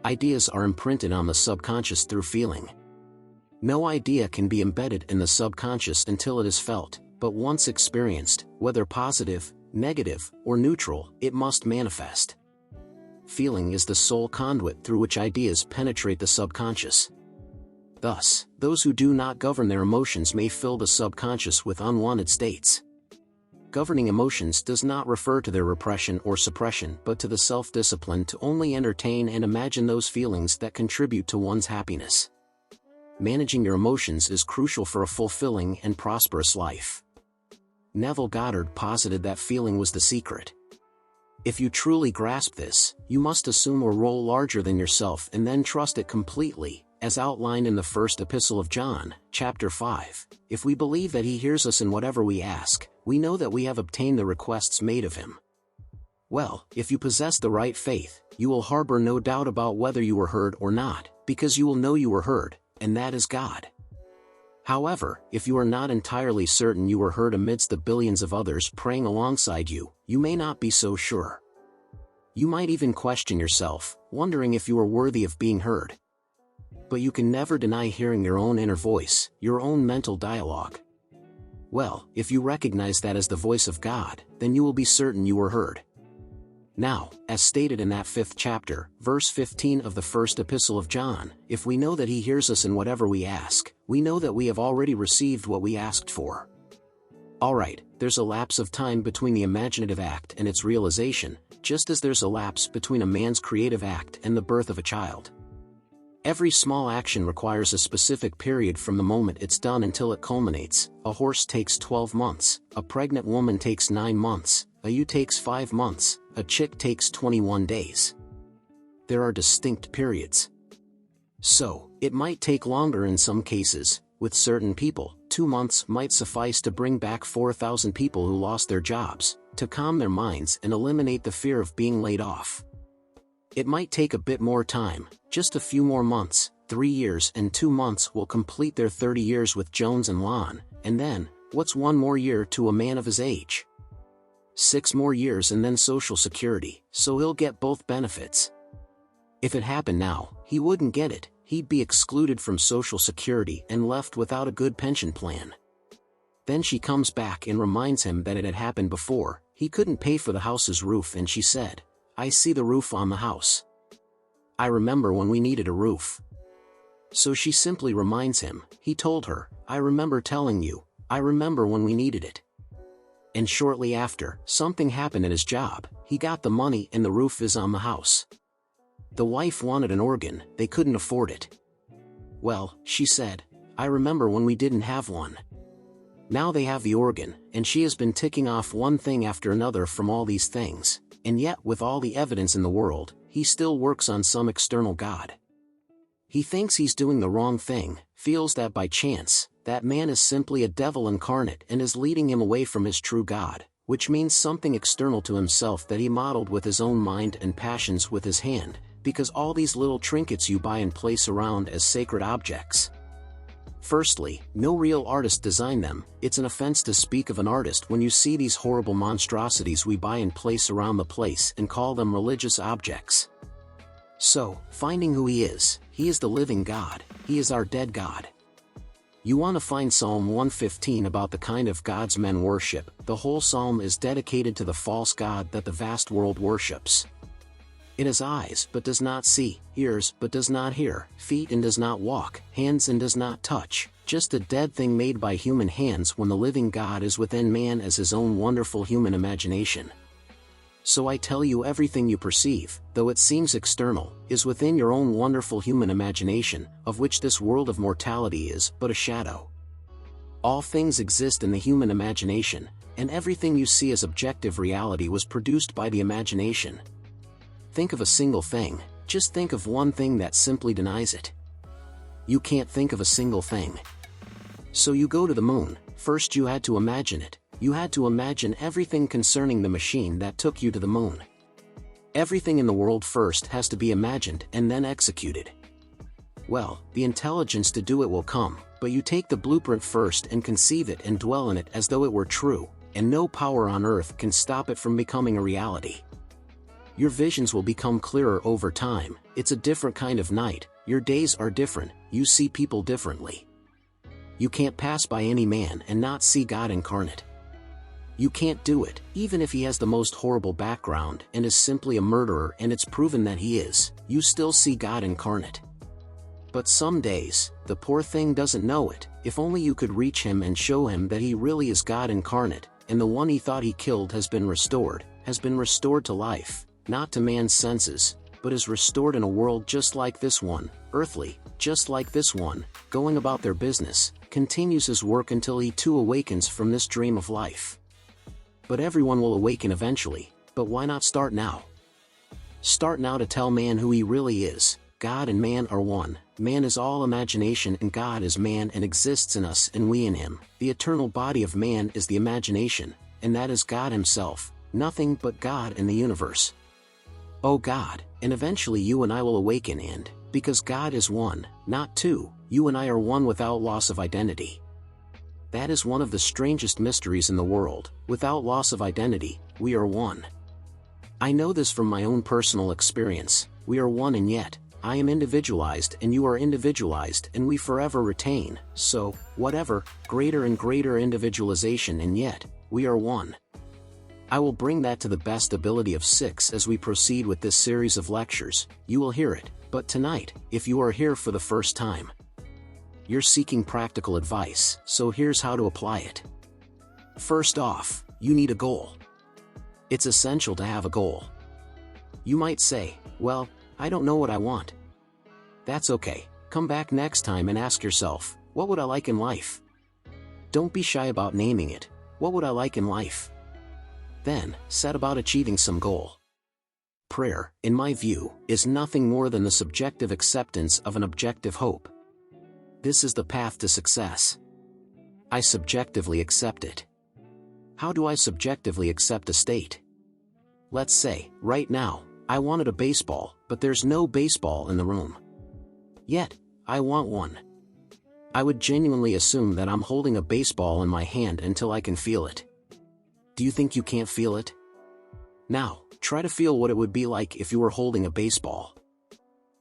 Ideas are imprinted on the subconscious through feeling. No idea can be embedded in the subconscious until it is felt, but once experienced, whether positive, negative, or neutral, it must manifest. Feeling is the sole conduit through which ideas penetrate the subconscious. Thus, those who do not govern their emotions may fill the subconscious with unwanted states. Governing emotions does not refer to their repression or suppression but to the self-discipline to only entertain and imagine those feelings that contribute to one's happiness. Managing your emotions is crucial for a fulfilling and prosperous life. Neville Goddard posited that feeling was the secret. If you truly grasp this, you must assume a role larger than yourself and then trust it completely, as outlined in the first epistle of John, chapter 5. If we believe that he hears us in whatever we ask, we know that we have obtained the requests made of him. Well, if you possess the right faith, you will harbor no doubt about whether you were heard or not, because you will know you were heard, and that is God. However, if you are not entirely certain you were heard amidst the billions of others praying alongside you, you may not be so sure. You might even question yourself, wondering if you are worthy of being heard. But you can never deny hearing your own inner voice, your own mental dialogue. Well, if you recognize that as the voice of God, then you will be certain you were heard. Now, as stated in that 5th chapter, verse 15 of the first epistle of John, if we know that he hears us in whatever we ask, we know that we have already received what we asked for. Alright, there's a lapse of time between the imaginative act and its realization, just as there's a lapse between a man's creative act and the birth of a child. Every small action requires a specific period from the moment it's done until it culminates. A horse takes 12 months, a pregnant woman takes 9 months, a ewe takes 5 months, a chick takes 21 days. There are distinct periods. So, it might take longer in some cases. With certain people, 2 months might suffice to bring back 4,000 people who lost their jobs, to calm their minds and eliminate the fear of being laid off. It might take a bit more time, just a few more months. 3 years and 2 months will complete their 30 years with Jones and Lon, and then, what's 1 more year to a man of his age? 6 more years and then Social Security, so he'll get both benefits. If it happened now, he wouldn't get it, he'd be excluded from Social Security and left without a good pension plan. Then she comes back and reminds him that it had happened before. He couldn't pay for the house's roof and she said, "I see the roof on the house. I remember when we needed a roof." So she simply reminds him. He told her, "I remember telling you, I remember when we needed it." And shortly after, something happened at his job. He got the money and the roof is on the house. The wife wanted an organ, they couldn't afford it. Well, she said, "I remember when we didn't have one." Now they have the organ, and she has been ticking off one thing after another from all these things, and yet with all the evidence in the world, he still works on some external God. He thinks he's doing the wrong thing, feels that by chance, that man is simply a devil incarnate and is leading him away from his true God, which means something external to himself that he modeled with his own mind and passions with his hand, because all these little trinkets you buy and place around as sacred objects. Firstly, no real artist designed them. It's an offense to speak of an artist when you see these horrible monstrosities we buy and place around the place and call them religious objects. So, finding who he is the living God, he is our dead God. You want to find Psalm 115 about the kind of gods men worship. The whole psalm is dedicated to the false god that the vast world worships. It has eyes but does not see, ears but does not hear, feet and does not walk, hands and does not touch, just a dead thing made by human hands when the living God is within man as his own wonderful human imagination. So I tell you, everything you perceive, though it seems external, is within your own wonderful human imagination, of which this world of mortality is but a shadow. All things exist in the human imagination, and everything you see as objective reality was produced by the imagination. Think of a single thing, just think of one thing that simply denies it. You can't think of a single thing. So you go to the moon. First you had to imagine it. You had to imagine everything concerning the machine that took you to the moon. Everything in the world first has to be imagined and then executed. Well, the intelligence to do it will come, but you take the blueprint first and conceive it and dwell in it as though it were true, and no power on earth can stop it from becoming a reality. Your visions will become clearer over time. It's a different kind of night. Your days are different. You see people differently. You can't pass by any man and not see God incarnate. You can't do it, even if he has the most horrible background and is simply a murderer and it's proven that he is, you still see God incarnate. But some days, the poor thing doesn't know it. If only you could reach him and show him that he really is God incarnate, and the one he thought he killed has been restored to life, not to man's senses, but is restored in a world just like this one, earthly, just like this one, going about their business, continues his work until he too awakens from this dream of life. But everyone will awaken eventually, but why not start now? Start now to tell man who he really is. God and man are one. Man is all imagination and God is man and exists in us and we in him. The eternal body of man is the imagination, and that is God himself, nothing but God in the universe. Oh God, and eventually you and I will awaken and, because God is one, not two, you and I are one without loss of identity. That is one of the strangest mysteries in the world. Without loss of identity, we are one. I know this from my own personal experience. We are one and yet, I am individualized and you are individualized and we forever retain, so, whatever, greater and greater individualization and yet, we are one. I will bring that to the best ability of 6 as we proceed with this series of lectures. You will hear it, but tonight, if you are here for the first time, you're seeking practical advice, so here's how to apply it. First off, you need a goal. It's essential to have a goal. You might say, well, I don't know what I want. That's okay. Come back next time and ask yourself, what would I like in life? Don't be shy about naming it. What would I like in life? Then, set about achieving some goal. Prayer, in my view, is nothing more than the subjective acceptance of an objective hope. This is the path to success. I subjectively accept it. How do I subjectively accept a state? Let's say, right now, I wanted a baseball, but there's no baseball in the room. Yet, I want one. I would genuinely assume that I'm holding a baseball in my hand until I can feel it. Do you think you can't feel it? Now, try to feel what it would be like if you were holding a baseball.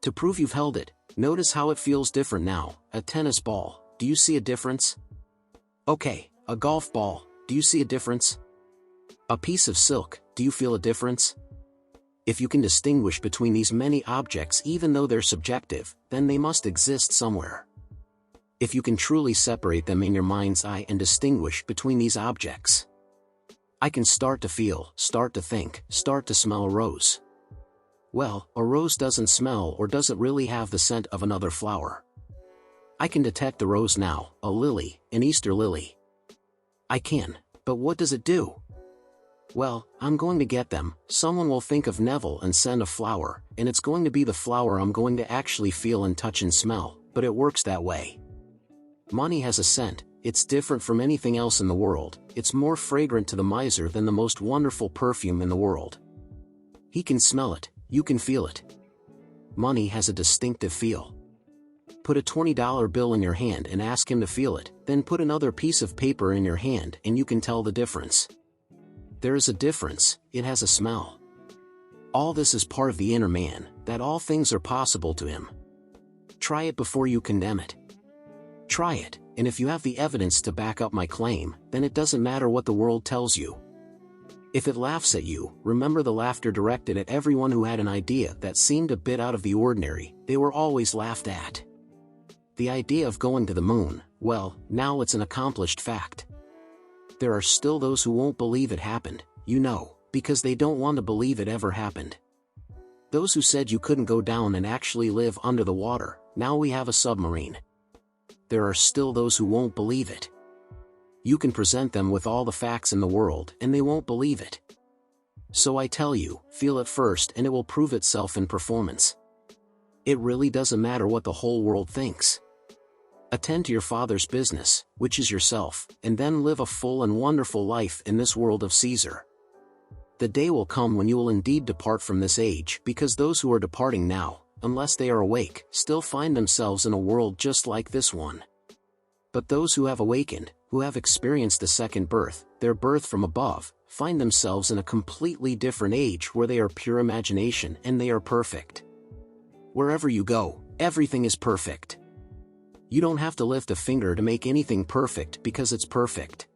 To prove you've held it, notice how it feels different now. A tennis ball, do you see a difference? Okay, a golf ball, do you see a difference? A piece of silk, do you feel a difference? If you can distinguish between these many objects even though they're subjective, then they must exist somewhere. If you can truly separate them in your mind's eye and distinguish between these objects, I can start to feel, start to think, start to smell a rose. Well, a rose doesn't smell or doesn't really have the scent of another flower. I can detect the rose now, a lily, an Easter lily. I can, but what does it do? Well, I'm going to get them. Someone will think of Neville and send a flower, and it's going to be the flower I'm going to actually feel and touch and smell, but it works that way. Money has a scent. It's different from anything else in the world. It's more fragrant to the miser than the most wonderful perfume in the world. He can smell it, you can feel it. Money has a distinctive feel. Put a $20 bill in your hand and ask him to feel it, then put another piece of paper in your hand and you can tell the difference. There is a difference, it has a smell. All this is part of the inner man, that all things are possible to him. Try it before you condemn it. Try it, and if you have the evidence to back up my claim, then it doesn't matter what the world tells you. If it laughs at you, remember the laughter directed at everyone who had an idea that seemed a bit out of the ordinary. They were always laughed at. The idea of going to the moon, well, now it's an accomplished fact. There are still those who won't believe it happened, you know, because they don't want to believe it ever happened. Those who said you couldn't go down and actually live under the water, now we have a submarine. There are still those who won't believe it. You can present them with all the facts in the world and they won't believe it. So I tell you, feel it first and it will prove itself in performance. It really doesn't matter what the whole world thinks. Attend to your Father's business, which is yourself, and then live a full and wonderful life in this world of Caesar. The day will come when you will indeed depart from this age, because those who are departing now, unless they are awake, still find themselves in a world just like this one. But those who have awakened, who have experienced the second birth, their birth from above, find themselves in a completely different age where they are pure imagination and they are perfect. Wherever you go, everything is perfect. You don't have to lift a finger to make anything perfect because it's perfect.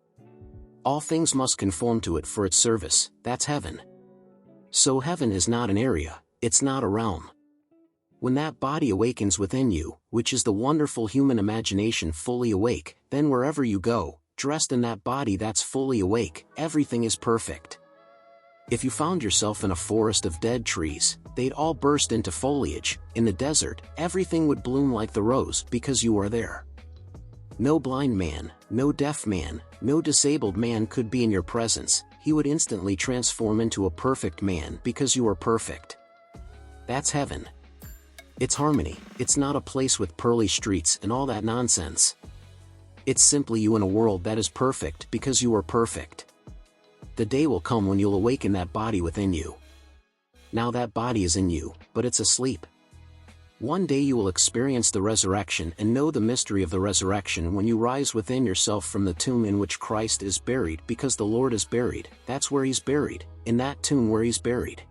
All things must conform to it for its service, that's heaven. So heaven is not an area, it's not a realm. When that body awakens within you, which is the wonderful human imagination fully awake, then wherever you go, dressed in that body that's fully awake, everything is perfect. If you found yourself in a forest of dead trees, they'd all burst into foliage. In the desert, everything would bloom like the rose because you are there. No blind man, no deaf man, no disabled man could be in your presence, he would instantly transform into a perfect man because you are perfect. That's heaven. It's harmony, it's not a place with pearly streets and all that nonsense. It's simply you in a world that is perfect because you are perfect. The day will come when you'll awaken that body within you. Now that body is in you, but it's asleep. One day you will experience the resurrection and know the mystery of the resurrection when you rise within yourself from the tomb in which Christ is buried, because the Lord is buried, that's where he's buried, in that tomb where he's buried.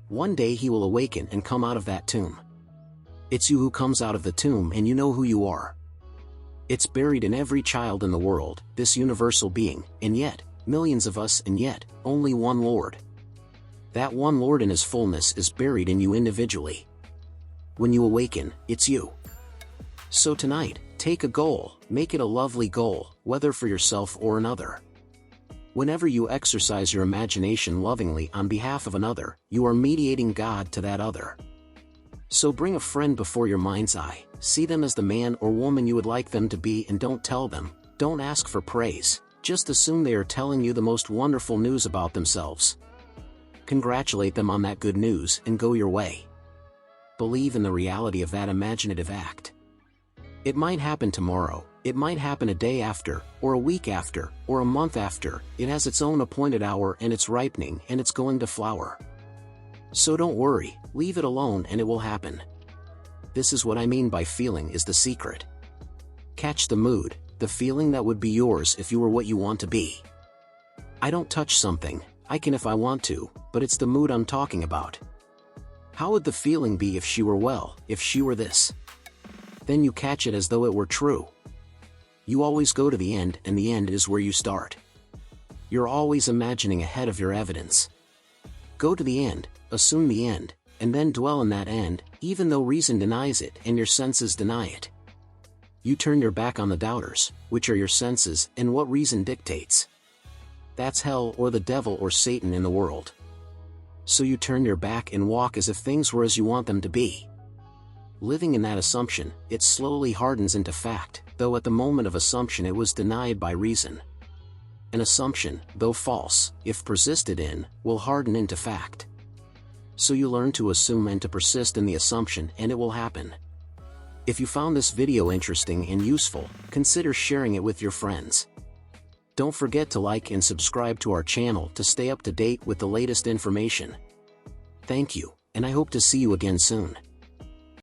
One day he will awaken and come out of that tomb. It's you who comes out of the tomb and you know who you are. It's buried in every child in the world, this universal being, and yet, millions of us, and yet, only one Lord. That one Lord in his fullness is buried in you individually. When you awaken, it's you. So tonight, take a goal, make it a lovely goal, whether for yourself or another. Whenever you exercise your imagination lovingly on behalf of another, you are mediating God to that other. So bring a friend before your mind's eye, see them as the man or woman you would like them to be, and don't tell them, don't ask for praise, just assume they are telling you the most wonderful news about themselves. Congratulate them on that good news and go your way. Believe in the reality of that imaginative act. It might happen tomorrow, it might happen a day after, or a week after, or a month after, it has its own appointed hour and it's ripening and it's going to flower. So don't worry, leave it alone and it will happen. This is what I mean by feeling is the secret. Catch the mood, the feeling that would be yours if you were what you want to be. I don't touch something, I can if I want to, but it's the mood I'm talking about. How would the feeling be if she were well, if she were this? Then you catch it as though it were true. You always go to the end, and the end is where you start. You're always imagining ahead of your evidence. Go to the end, assume the end, and then dwell in that end, even though reason denies it and your senses deny it. You turn your back on the doubters, which are your senses, and what reason dictates. That's hell or the devil or Satan in the world. So you turn your back and walk as if things were as you want them to be. Living in that assumption, it slowly hardens into fact, though at the moment of assumption it was denied by reason. An assumption, though false, if persisted in, will harden into fact. So you learn to assume and to persist in the assumption, and it will happen. If you found this video interesting and useful, consider sharing it with your friends. Don't forget to like and subscribe to our channel to stay up to date with the latest information. Thank you, and I hope to see you again soon.